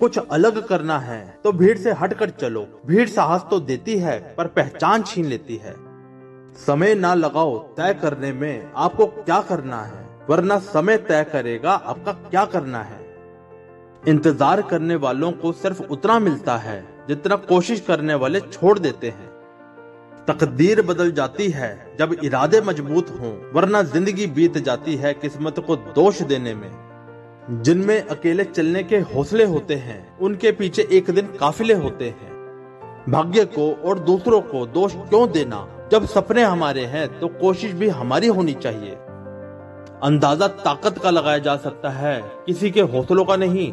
कुछ अलग करना है तो भीड़ से हटकर चलो। भीड़ साहस तो देती है पर पहचान छीन लेती है। समय ना लगाओ तय करने में आपको क्या करना है, वरना समय तय करेगा आपका क्या करना है। इंतजार करने वालों को सिर्फ उतना मिलता है जितना कोशिश करने वाले छोड़ देते हैं। तकदीर बदल जाती है जब इरादे मजबूत हों, वरना जिंदगी बीत जाती है किस्मत को दोष देने में। जिनमें अकेले चलने के हौसले होते हैं उनके पीछे एक दिन काफिले होते हैं। भाग्य को और दूसरों को दोष क्यों देना, जब सपने हमारे हैं तो कोशिश भी हमारी होनी चाहिए। अंदाजा ताकत का लगाया जा सकता है, किसी के हौसलों का नहीं।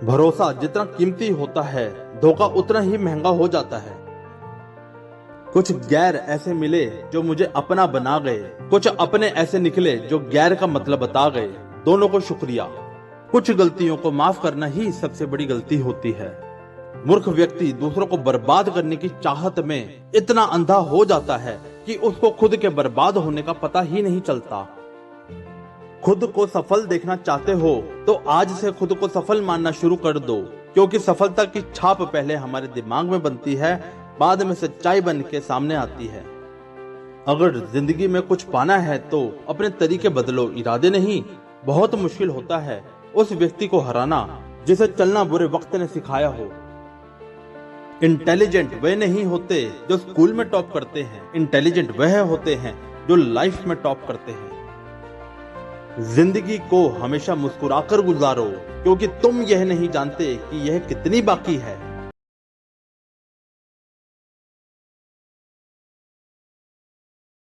भरोसा जितना कीमती होता है, धोखा उतना ही महंगा हो जाता है। कुछ गैर ऐसे मिले जो मुझे अपना बना गए, कुछ अपने ऐसे निकले जो गैर का मतलब बता गए। दोनों को शुक्रिया। कुछ गलतियों को माफ करना ही सबसे बड़ी गलती होती है। मूर्ख व्यक्ति दूसरों को बर्बाद करने की चाहत में इतना अंधा हो जाता है कि उसको खुद के बर्बाद होने का पता ही नहीं चलता। खुद को सफल देखना चाहते हो तो आज से खुद को सफल मानना शुरू कर दो, क्योंकि सफलता की छाप पहले हमारे दिमाग में बनती है, बाद में सच्चाई बन के सामने आती है। अगर जिंदगी में कुछ पाना है तो अपने तरीके बदलो, इरादे नहीं। बहुत मुश्किल होता है उस व्यक्ति को हराना जिसे चलना बुरे वक्त ने सिखाया हो। इंटेलिजेंट वे नहीं होते जो स्कूल में टॉप करते हैं, इंटेलिजेंट वह होते हैं जो लाइफ में टॉप करते हैं। जिंदगी को हमेशा मुस्कुराकर गुजारो, क्योंकि तुम यह नहीं जानते कि यह कितनी बाकी है।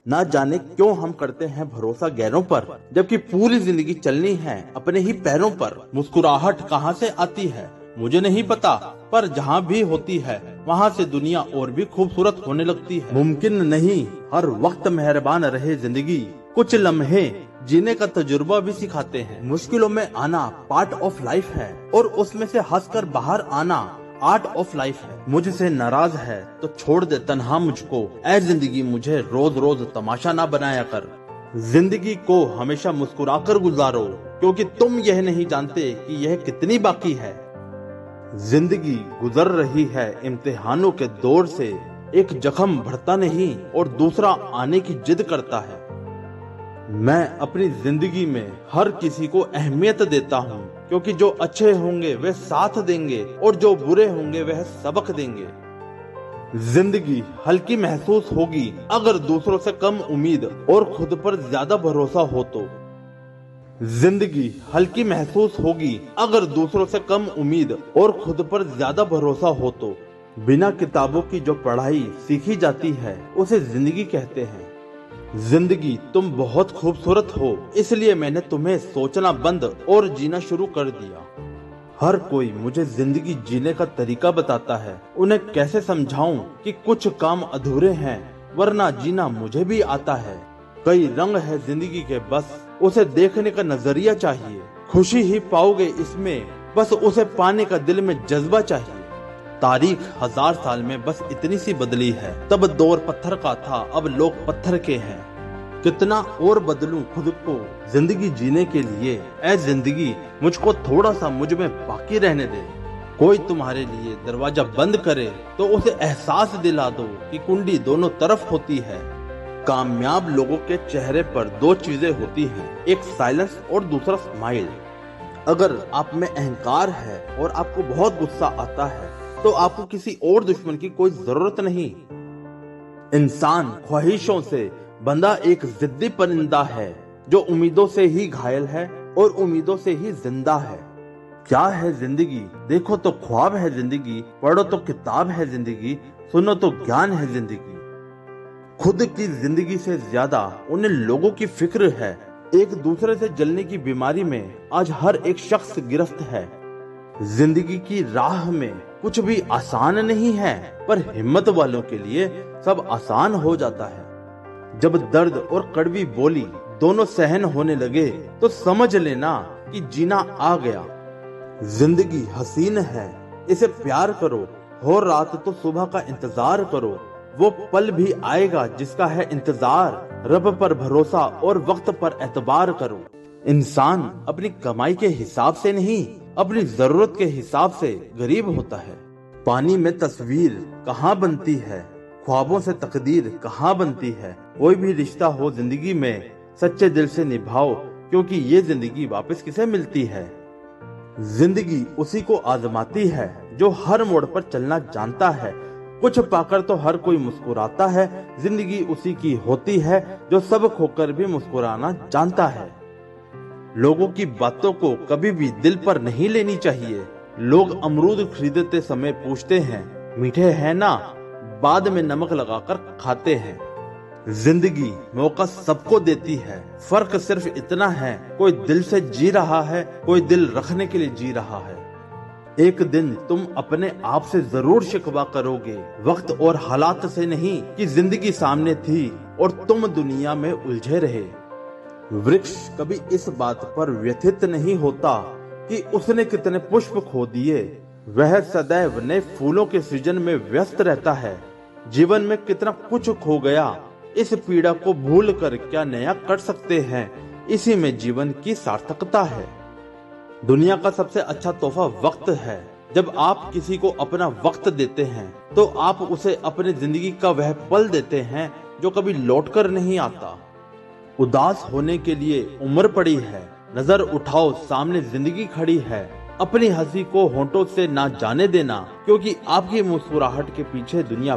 ना जाने क्यों हम करते हैं भरोसा गैरों पर, जबकि पूरी जिंदगी चलनी है अपने ही पैरों पर। मुस्कुराहट कहाँ से आती है मुझे नहीं पता, पर जहाँ भी होती है वहाँ से दुनिया और भी खूबसूरत होने लगती है। मुमकिन नहीं हर वक्त मेहरबान रहे जिंदगी, कुछ लम्हे जीने का तजुर्बा भी सिखाते हैं। मुश्किलों में आना पार्ट ऑफ लाइफ है और उसमें से हंसकर बाहर आना आर्ट ऑफ लाइफ है। मुझसे नाराज है तो छोड़ दे तन्हा मुझको, ऐ जिंदगी मुझे रोज रोज तमाशा ना बनाया कर। जिंदगी को हमेशा मुस्कुराकर गुजारो, क्योंकि तुम यह नहीं जानते कि यह कितनी बाकी है। जिंदगी गुजर रही है इम्तिहानों के दौर से, एक जख्म भरता नहीं और दूसरा आने की जिद करता है। मैं अपनी जिंदगी में हर किसी को अहमियत देता हूँ, क्योंकि जो अच्छे होंगे वे साथ देंगे और जो बुरे होंगे वह सबक देंगे। जिंदगी हल्की महसूस होगी अगर दूसरों से कम उम्मीद और खुद पर ज्यादा भरोसा हो तो। जिंदगी हल्की महसूस होगी अगर दूसरों से कम उम्मीद और खुद पर ज्यादा भरोसा हो तो। बिना किताबों की जो पढ़ाई सीखी जाती है उसे जिंदगी कहते हैं। जिंदगी तुम बहुत खूबसूरत हो, इसलिए मैंने तुम्हें सोचना बंद और जीना शुरू कर दिया। हर कोई मुझे जिंदगी जीने का तरीका बताता है, उन्हें कैसे समझाऊं कि कुछ काम अधूरे हैं, वरना जीना मुझे भी आता है। कई रंग है जिंदगी के, बस उसे देखने का नजरिया चाहिए। खुशी ही पाओगे इसमें, बस उसे पाने का दिल में जज्बा चाहिए। तारीख 1000 साल में बस इतनी सी बदली है, तब दौर पत्थर का था, अब लोग पत्थर के हैं। कितना और बदलूं खुद को जिंदगी जीने के लिए, ऐ जिंदगी मुझको थोड़ा सा मुझ में बाकी रहने दे। कोई तुम्हारे लिए दरवाजा बंद करे तो उसे एहसास दिला दो कि कुंडी दोनों तरफ होती है। कामयाब लोगों के चेहरे पर दो चीजें होती हैं, एक साइलेंस और दूसरा स्माइल। अगर आप में अहंकार है और आपको बहुत गुस्सा आता है तो आपको किसी और दुश्मन की कोई जरूरत नहीं। इंसान ख्वाहिशों से बंधा एक जिद्दी परिंदा है, जो उम्मीदों से ही घायल है और उम्मीदों से ही जिंदा है। क्या है जिंदगी? देखो तो ख्वाब है जिंदगी, पढ़ो तो किताब है जिंदगी, सुनो तो ज्ञान है जिंदगी। खुद की जिंदगी से ज्यादा उन्हें लोगों की फिक्र है। एक दूसरे से जलने की बीमारी में आज हर एक शख्स गिरफ्त है। जिंदगी की राह में कुछ भी आसान नहीं है, पर हिम्मत वालों के लिए सब आसान हो जाता है। जब दर्द और कड़वी बोली दोनों सहन होने लगे तो समझ लेना कि जीना आ गया। जिंदगी हसीन है, इसे प्यार करो, हो रात तो सुबह का इंतजार करो। वो पल भी आएगा जिसका है इंतजार, रब पर भरोसा और वक्त पर एतबार करो। इंसान अपनी कमाई के हिसाब से नहीं, अपनी जरूरत के हिसाब से गरीब होता है। पानी में तस्वीर कहाँ बनती है, ख्वाबों से तकदीर कहाँ बनती है। कोई भी रिश्ता हो जिंदगी में सच्चे दिल से निभाओ, क्योंकि ये जिंदगी वापस किसे मिलती है। जिंदगी उसी को आजमाती है जो हर मोड़ पर चलना जानता है। कुछ पाकर तो हर कोई मुस्कुराता है, जिंदगी उसी की होती है जो सब खोकर भी मुस्कुराना जानता है। लोगों की बातों को कभी भी दिल पर नहीं लेनी चाहिए। लोग अमरूद खरीदते समय पूछते हैं मीठे हैं ना, बाद में नमक लगाकर खाते हैं। जिंदगी मौका सबको देती है, फर्क सिर्फ इतना है कोई दिल से जी रहा है, कोई दिल रखने के लिए जी रहा है। एक दिन तुम अपने आप से जरूर शिकवा करोगे, वक्त और हालात से नहीं कि जिंदगी सामने थी और तुम दुनिया में उलझे रहे। वृक्ष कभी इस बात पर व्यथित नहीं होता कि उसने कितने पुष्प खो दिए, वह सदैव नए फूलों के सृजन में व्यस्त रहता है। जीवन में कितना कुछ खो गया, इस पीड़ा को भूल कर क्या नया कर सकते हैं, इसी में जीवन की सार्थकता है। दुनिया का सबसे अच्छा तोहफा वक्त है। जब आप किसी को अपना वक्त देते हैं तो आप उसे अपनी जिंदगी का वह पल देते हैं जो कभी लौट कर नहीं आता। उदास होने के लिए उम्र पड़ी है, नजर उठाओ सामने जिंदगी खड़ी है। अपनी हंसी को होंठों से ना जाने देना, क्योंकि आपकी मुस्कुराहट के पीछे दुनिया